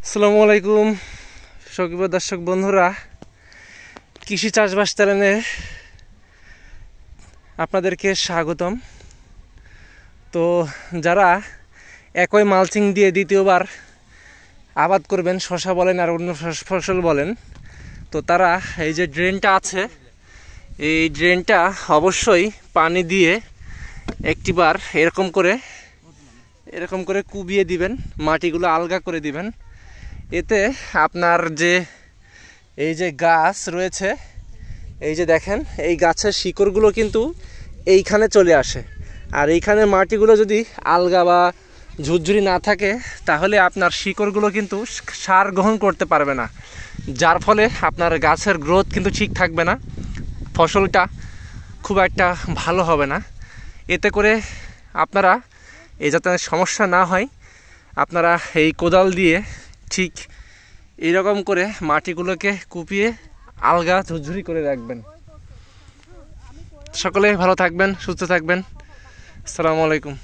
আসসালামু আলাইকুম সকিব দর্শক বন্ধুরা, কৃষি চাষবাস চ্যানেলে আপনাদেরকে স্বাগতম। তো যারা একই মালচিং দিয়ে দ্বিতীয়বার আবাদ করবেন, শশা বলেন আর অন্য ফসল বলেন, তো তারা এই যে ড্রেনটা আছে, এই ড্রেনটা অবশ্যই পানি দিয়ে একটিবার এরকম করে কুবিয়ে দিবেন, মাটিগুলো আলগা করে দিবেন। এতে আপনার যে এই যে গাছ রয়েছে, এই যে দেখেন, এই গাছের শিকড়গুলো কিন্তু এইখানে চলে আসে। আর এইখানে মাটিগুলো যদি আলগা বা ঝুরঝুরি না থাকে, তাহলে আপনার শিকড়গুলো কিন্তু সার গ্রহণ করতে পারবে না, যার ফলে আপনার গাছের গ্রোথ কিন্তু ঠিক থাকবে না, ফসলটা খুব একটা ভালো হবে না। এতে করে আপনারা এই যাতে সমস্যা না হয়, আপনারা এই কোদাল দিয়ে ঠিক এইরকম করে মাটিগুলোকে কুপিয়ে আলগা ঝুরঝুরি করে রাখবেন। সকলে ভালো থাকবেন, সুস্থ থাকবেন। আসসালামু আলাইকুম।